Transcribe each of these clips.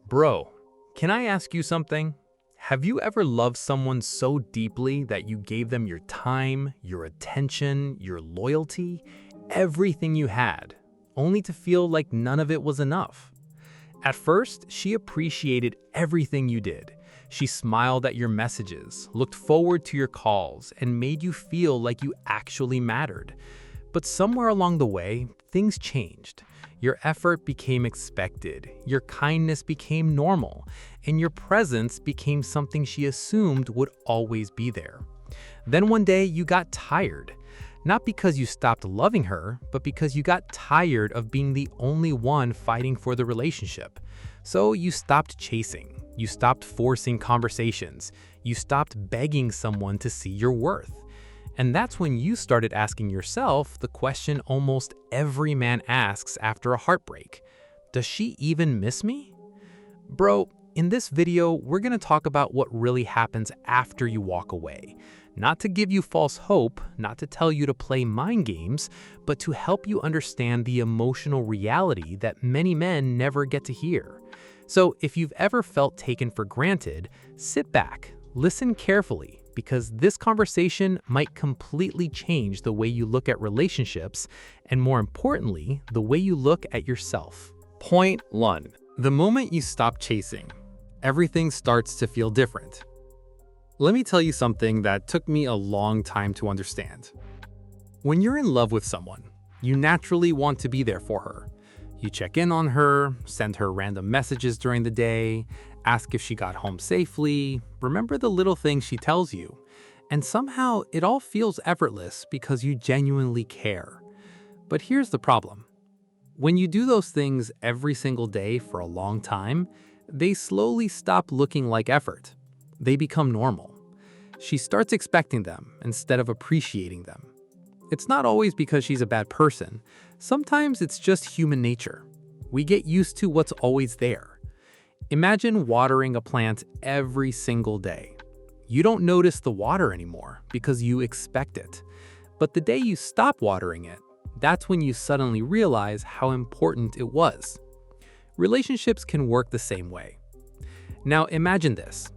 Bro, can I ask you something? Have you ever loved someone so deeply that you gave them your time, your attention, your loyalty, everything you had, only to feel like none of it was enough? At first, she appreciated everything you did. She smiled at your messages, looked forward to your calls, and made you feel like you actually mattered. But somewhere along the way, things changed. Your effort became expected, your kindness became normal, and your presence became something she assumed would always be there. Then one day you got tired. Not because you stopped loving her, but because you got tired of being the only one fighting for the relationship. So you stopped chasing, you stopped forcing conversations, you stopped begging someone to see your worth. And that's when you started asking yourself the question almost every man asks after a heartbreak. Does she even miss me? Bro, in this video, we're gonna talk about what really happens after you walk away. Not to give you false hope, not to tell you to play mind games, but to help you understand the emotional reality that many men never get to hear. So if you've ever felt taken for granted, sit back, listen carefully, because this conversation might completely change the way you look at relationships and, more importantly, the way you look at yourself. Point 1. The moment you stop chasing, everything starts to feel different. Let me tell you something that took me a long time to understand. When you're in love with someone, you naturally want to be there for her. You check in on her, send her random messages during the day, ask if she got home safely, remember the little things she tells you. And somehow it all feels effortless because you genuinely care. But here's the problem. When you do those things every single day for a long time, they slowly stop looking like effort. They become normal. She starts expecting them instead of appreciating them. It's not always because she's a bad person. Sometimes it's just human nature. We get used to what's always there. Imagine watering a plant every single day. You don't notice the water anymore because you expect it. But the day you stop watering it, that's when you suddenly realize how important it was. Relationships can work the same way. Now imagine this.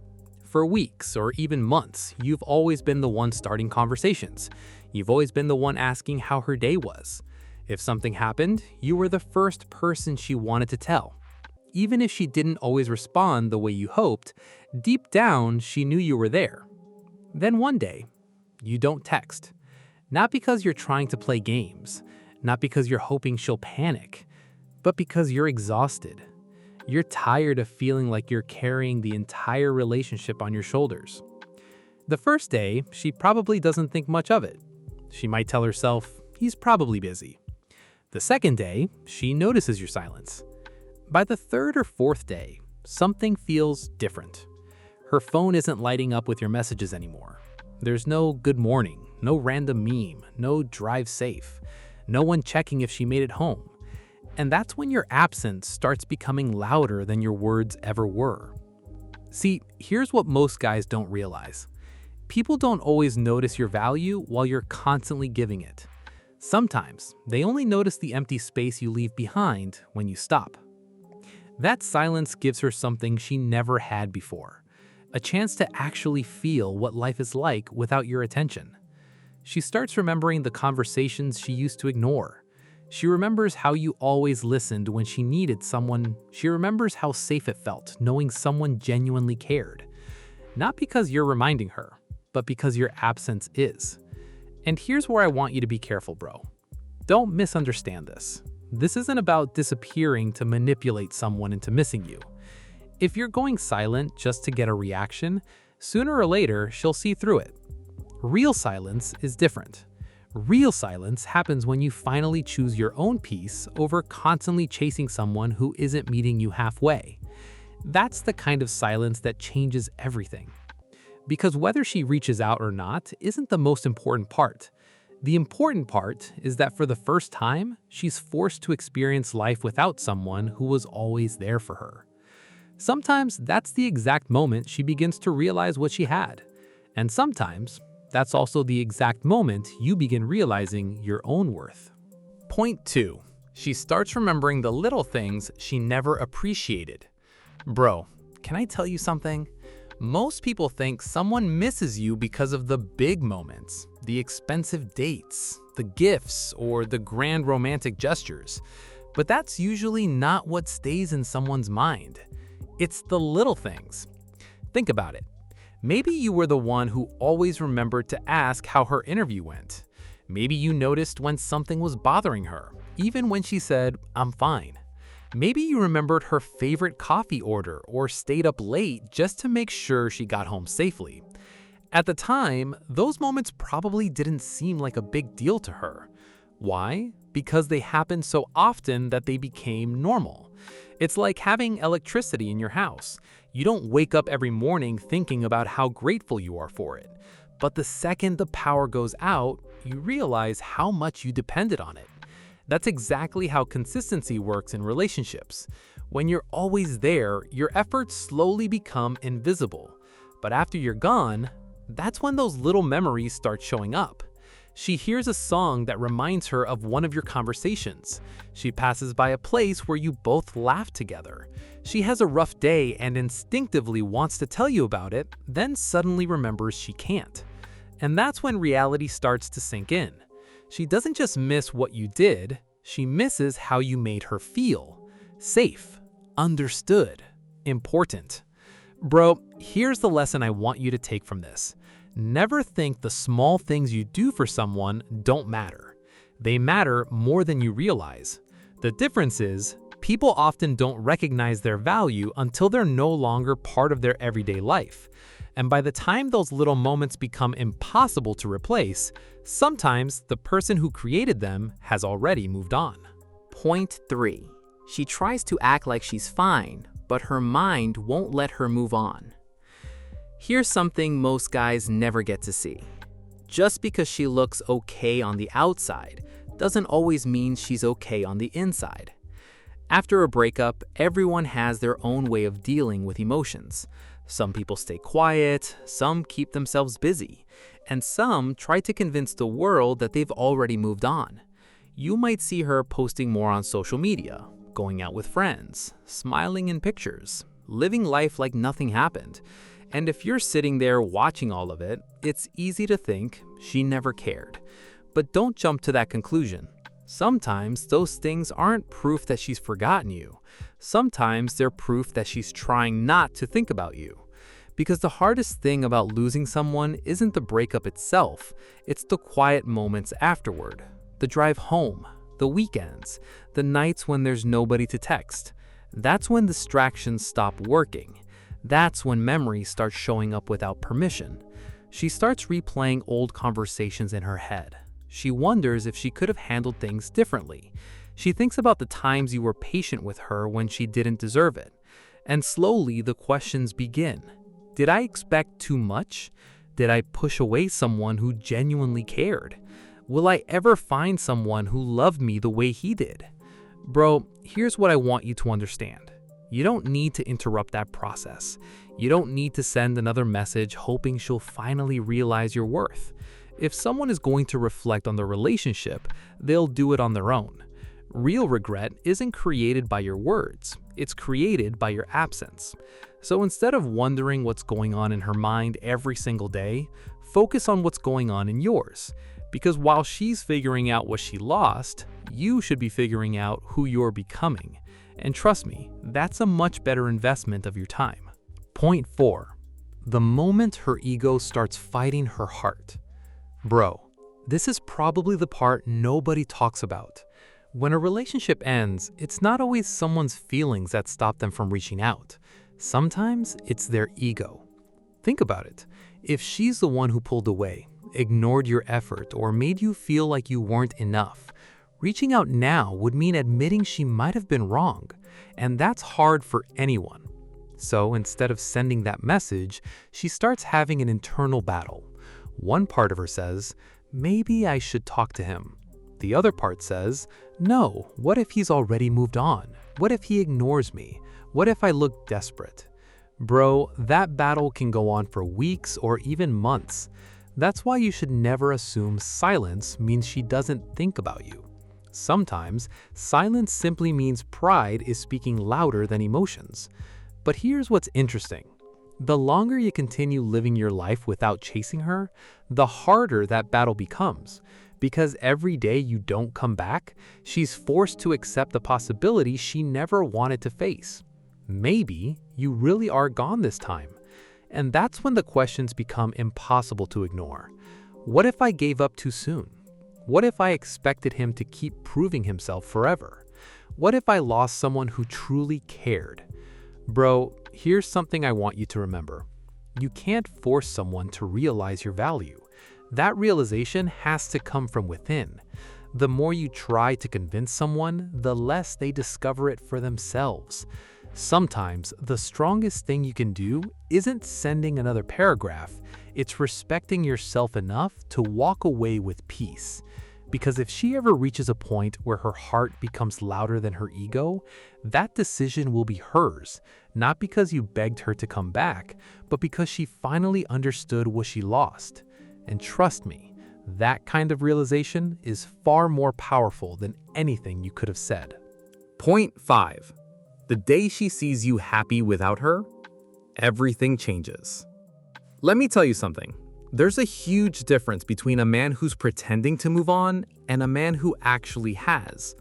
For weeks or even months, you've always been the one starting conversations. You've always been the one asking how her day was. If something happened, you were the first person she wanted to tell. Even if she didn't always respond the way you hoped, deep down she knew you were there. Then one day, you don't text. Not because you're trying to play games, not because you're hoping she'll panic, but because you're exhausted. You're tired of feeling like you're carrying the entire relationship on your shoulders. The first day, she probably doesn't think much of it. She might tell herself, he's probably busy. The second day, she notices your silence. By the third or fourth day, something feels different. Her phone isn't lighting up with your messages anymore. There's no good morning, no random meme, no drive safe, no one checking if she made it home. And that's when your absence starts becoming louder than your words ever were. See, here's what most guys don't realize. People don't always notice your value while you're constantly giving it. Sometimes they only notice the empty space you leave behind when you stop. That silence gives her something she never had before, a chance to actually feel what life is like without your attention. She starts remembering the conversations she used to ignore. She remembers how you always listened when she needed someone. She remembers how safe it felt knowing someone genuinely cared. Not because you're reminding her, but because your absence is. And here's where I want you to be careful, bro. Don't misunderstand this. This isn't about disappearing to manipulate someone into missing you. If you're going silent just to get a reaction, sooner or later she'll see through it. Real silence is different. Real silence happens when you finally choose your own peace over constantly chasing someone who isn't meeting you halfway. That's the kind of silence that changes everything. Because whether she reaches out or not isn't the most important part. The important part is that for the first time, she's forced to experience life without someone who was always there for her. Sometimes that's the exact moment she begins to realize what she had. And sometimes that's also the exact moment you begin realizing your own worth. Point 2. She starts remembering the little things she never appreciated. Bro, can I tell you something? Most people think someone misses you because of the big moments, the expensive dates, the gifts, or the grand romantic gestures. But that's usually not what stays in someone's mind. It's the little things. Think about it. Maybe you were the one who always remembered to ask how her interview went. Maybe you noticed when something was bothering her, even when she said, "I'm fine." Maybe you remembered her favorite coffee order or stayed up late just to make sure she got home safely. At the time, those moments probably didn't seem like a big deal to her. Why? Because they happened so often that they became normal. It's like having electricity in your house. You don't wake up every morning thinking about how grateful you are for it. But the second the power goes out, you realize how much you depended on it. That's exactly how consistency works in relationships. When you're always there, your efforts slowly become invisible. But after you're gone, that's when those little memories start showing up. She hears a song that reminds her of one of your conversations. She passes by a place where you both laughed together. She has a rough day and instinctively wants to tell you about it, then suddenly remembers she can't. And that's when reality starts to sink in. She doesn't just miss what you did, she misses how you made her feel. Safe, understood, important. Bro, here's the lesson I want you to take from this. Never think the small things you do for someone don't matter. They matter more than you realize. The difference is, people often don't recognize their value until they're no longer part of their everyday life. And by the time those little moments become impossible to replace, sometimes the person who created them has already moved on. Point 3. She tries to act like she's fine, but her mind won't let her move on. Here's something most guys never get to see. Just because she looks okay on the outside doesn't always mean she's okay on the inside. After a breakup, everyone has their own way of dealing with emotions. Some people stay quiet, some keep themselves busy, and some try to convince the world that they've already moved on. You might see her posting more on social media, going out with friends, smiling in pictures, living life like nothing happened. And if you're sitting there watching all of it, it's easy to think she never cared. But don't jump to that conclusion. Sometimes those things aren't proof that she's forgotten you. Sometimes they're proof that she's trying not to think about you. Because the hardest thing about losing someone isn't the breakup itself, it's the quiet moments afterward. The drive home, the weekends, the nights when there's nobody to text. That's when distractions stop working. That's when memories start showing up without permission. She starts replaying old conversations in her head. She wonders if she could have handled things differently. She thinks about the times you were patient with her when she didn't deserve it. And slowly the questions begin. Did I expect too much? Did I push away someone who genuinely cared? Will I ever find someone who loved me the way he did? Bro, here's what I want you to understand. You don't need to interrupt that process. You don't need to send another message hoping she'll finally realize your worth. If someone is going to reflect on the relationship, they'll do it on their own. Real regret isn't created by your words, it's created by your absence. So instead of wondering what's going on in her mind every single day, focus on what's going on in yours. Because while she's figuring out what she lost, you should be figuring out who you're becoming. And trust me, that's a much better investment of your time. Point 4. The moment her ego starts fighting her heart. Bro, this is probably the part nobody talks about. When a relationship ends, it's not always someone's feelings that stop them from reaching out. Sometimes it's their ego. Think about it. If she's the one who pulled away, ignored your effort, or made you feel like you weren't enough, reaching out now would mean admitting she might have been wrong, and that's hard for anyone. So instead of sending that message, she starts having an internal battle. One part of her says, maybe I should talk to him. The other part says, no, what if he's already moved on? What if he ignores me? What if I look desperate? Bro, that battle can go on for weeks or even months. That's why you should never assume silence means she doesn't think about you. Sometimes, silence simply means pride is speaking louder than emotions. But here's what's interesting. The longer you continue living your life without chasing her, the harder that battle becomes. Because every day you don't come back, she's forced to accept the possibility she never wanted to face. Maybe you really are gone this time. And that's when the questions become impossible to ignore. What if I gave up too soon? What if I expected him to keep proving himself forever? What if I lost someone who truly cared? Bro, here's something I want you to remember. You can't force someone to realize your value. That realization has to come from within. The more you try to convince someone, the less they discover it for themselves. Sometimes, the strongest thing you can do isn't sending another paragraph, it's respecting yourself enough to walk away with peace. Because if she ever reaches a point where her heart becomes louder than her ego, that decision will be hers, not because you begged her to come back, but because she finally understood what she lost. And trust me, that kind of realization is far more powerful than anything you could have said. Point 5. The day she sees you happy without her, everything changes. Let me tell you something. There's a huge difference between a man who's pretending to move on and a man who actually has.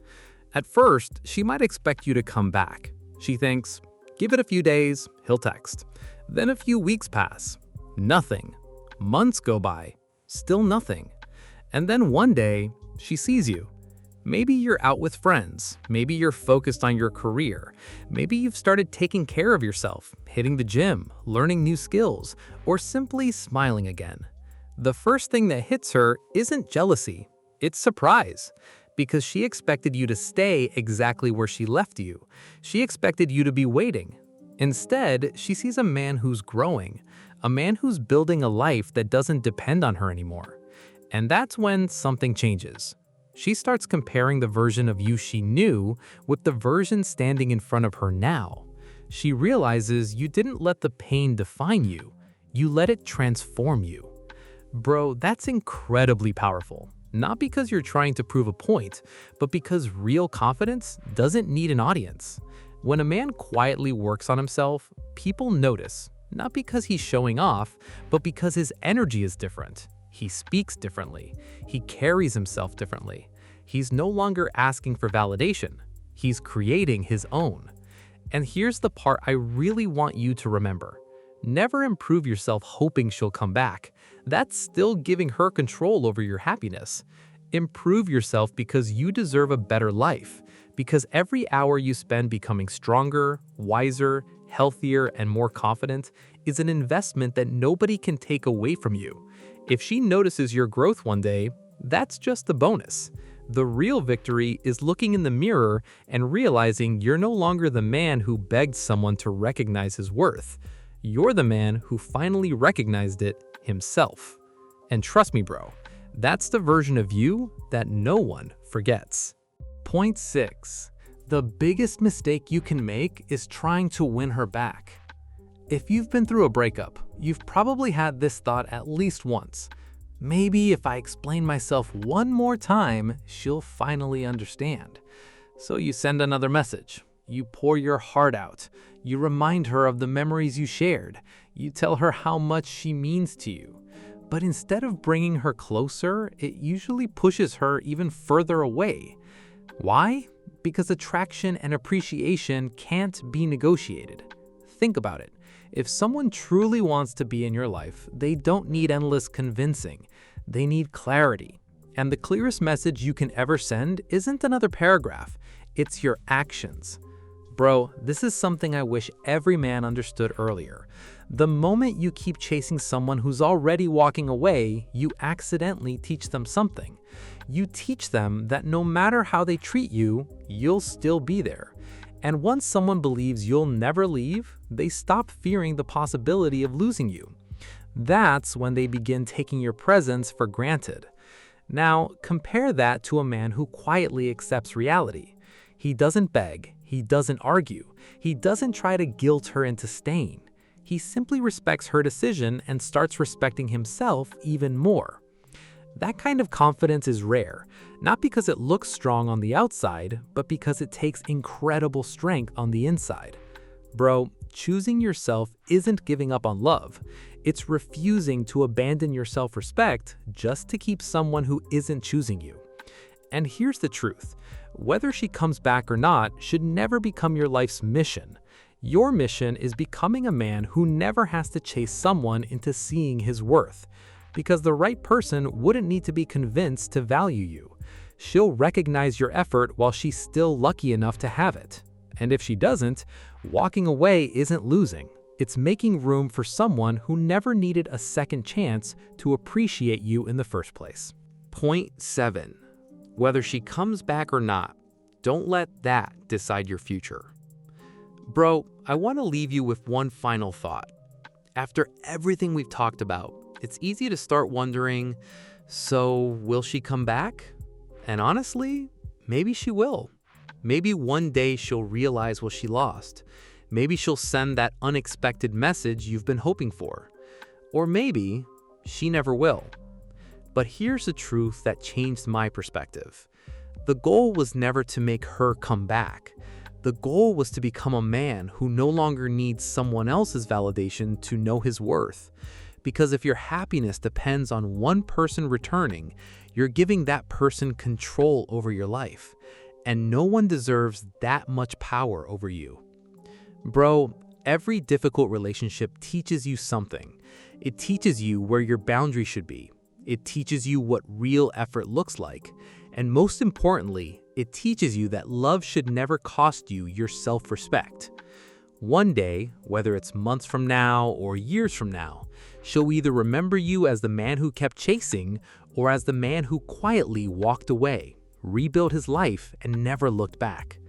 At first, she might expect you to come back. She thinks, give it a few days, he'll text. Then a few weeks pass. Nothing. Months go by. Still nothing. And then one day, she sees you. Maybe you're out with friends. Maybe you're focused on your career. Maybe you've started taking care of yourself, hitting the gym, learning new skills, or simply smiling again. The first thing that hits her isn't jealousy, it's surprise. Because she expected you to stay exactly where she left you. She expected you to be waiting. Instead, she sees a man who's growing, a man who's building a life that doesn't depend on her anymore. And that's when something changes. She starts comparing the version of you she knew with the version standing in front of her now. She realizes you didn't let the pain define you, you let it transform you. Bro, that's incredibly powerful. Not because you're trying to prove a point, but because real confidence doesn't need an audience. When a man quietly works on himself, people notice, not because he's showing off, but because his energy is different. He speaks differently. He carries himself differently. He's no longer asking for validation. He's creating his own. And here's the part I really want you to remember. Never improve yourself hoping she'll come back. That's still giving her control over your happiness. Improve yourself because you deserve a better life. Because every hour you spend becoming stronger, wiser, healthier, and more confident is an investment that nobody can take away from you. If she notices your growth one day, that's just a bonus. The real victory is looking in the mirror and realizing you're no longer the man who begged someone to recognize his worth. You're the man who finally recognized it himself. And trust me, bro, that's the version of you that no one forgets. Point 6. The biggest mistake you can make is trying to win her back. If you've been through a breakup, you've probably had this thought at least once. Maybe if I explain myself one more time, she'll finally understand. So you send another message. You pour your heart out. You remind her of the memories you shared. You tell her how much she means to you. But instead of bringing her closer, it usually pushes her even further away. Why? Because attraction and appreciation can't be negotiated. Think about it. If someone truly wants to be in your life, they don't need endless convincing. They need clarity. And the clearest message you can ever send isn't another paragraph. It's your actions. Bro, this is something I wish every man understood earlier. The moment you keep chasing someone who's already walking away, you accidentally teach them something. You teach them that no matter how they treat you, you'll still be there. And once someone believes you'll never leave, they stop fearing the possibility of losing you. That's when they begin taking your presence for granted. Now, compare that to a man who quietly accepts reality. He doesn't beg, he doesn't argue, he doesn't try to guilt her into staying. He simply respects her decision and starts respecting himself even more. That kind of confidence is rare, not because it looks strong on the outside, but because it takes incredible strength on the inside. Bro, Choosing yourself isn't giving up on love. It's refusing to abandon your self-respect just to keep someone who isn't choosing you. And here's the truth. Whether she comes back or not should never become your life's mission. Your mission is becoming a man who never has to chase someone into seeing his worth. Because the right person wouldn't need to be convinced to value you. She'll recognize your effort while she's still lucky enough to have it. And if she doesn't, walking away isn't losing. It's making room for someone who never needed a second chance to appreciate you in the first place. Point 7. Whether she comes back or not, don't let that decide your future. Bro, I want to leave you with one final thought. After everything we've talked about, it's easy to start wondering, so will she come back? And honestly, maybe she will. Maybe one day she'll realize what she lost. Maybe she'll send that unexpected message you've been hoping for. Or maybe she never will. But here's the truth that changed my perspective. The goal was never to make her come back. The goal was to become a man who no longer needs someone else's validation to know his worth. Because if your happiness depends on one person returning, you're giving that person control over your life. And no one deserves that much power over you. Bro, every difficult relationship teaches you something. It teaches you where your boundaries should be. It teaches you what real effort looks like. And most importantly, it teaches you that love should never cost you your self-respect. One day, whether it's months from now or years from now, she'll either remember you as the man who kept chasing or as the man who quietly walked away, rebuilt his life, and never looked back.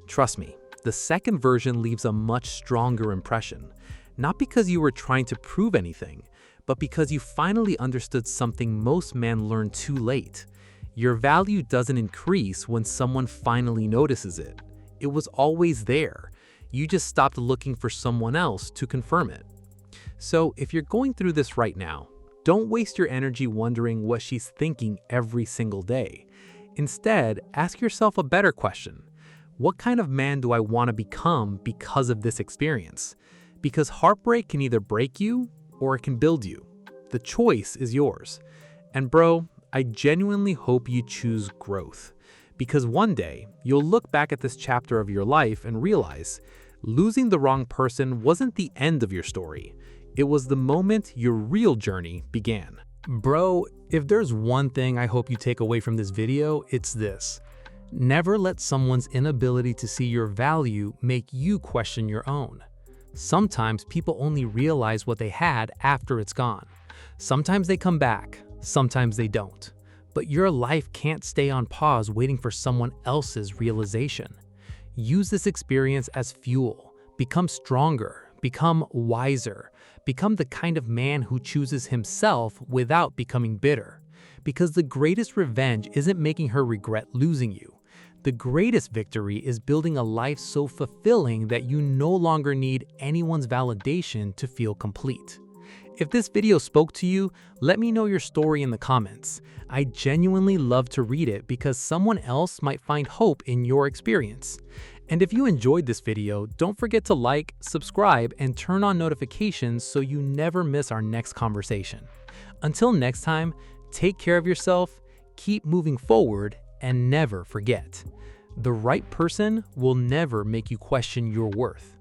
Trust me, the second version leaves a much stronger impression, not because you were trying to prove anything, but because you finally understood something most men learn too late. Your value doesn't increase when someone finally notices it. It was always there. You just stopped looking for someone else to confirm it. So if you're going through this right now, don't waste your energy wondering what she's thinking every single day. Instead, ask yourself a better question. What kind of man do I want to become because of this experience? Because heartbreak can either break you or it can build you. The choice is yours. And bro, I genuinely hope you choose growth. Because one day, you'll look back at this chapter of your life and realize losing the wrong person wasn't the end of your story. It was the moment your real journey began. Bro, if there's one thing I hope you take away from this video, it's this. Never let someone's inability to see your value make you question your own. Sometimes people only realize what they had after it's gone. Sometimes they come back, sometimes they don't. But your life can't stay on pause waiting for someone else's realization. Use this experience as fuel. Become stronger, become wiser, become the kind of man who chooses himself without becoming bitter. Because the greatest revenge isn't making her regret losing you. The greatest victory is building a life so fulfilling that you no longer need anyone's validation to feel complete. If this video spoke to you, let me know your story in the comments. I genuinely love to read it because someone else might find hope in your experience. And if you enjoyed this video, don't forget to like, subscribe, and turn on notifications so you never miss our next conversation. Until next time, take care of yourself, keep moving forward, and never forget, the right person will never make you question your worth.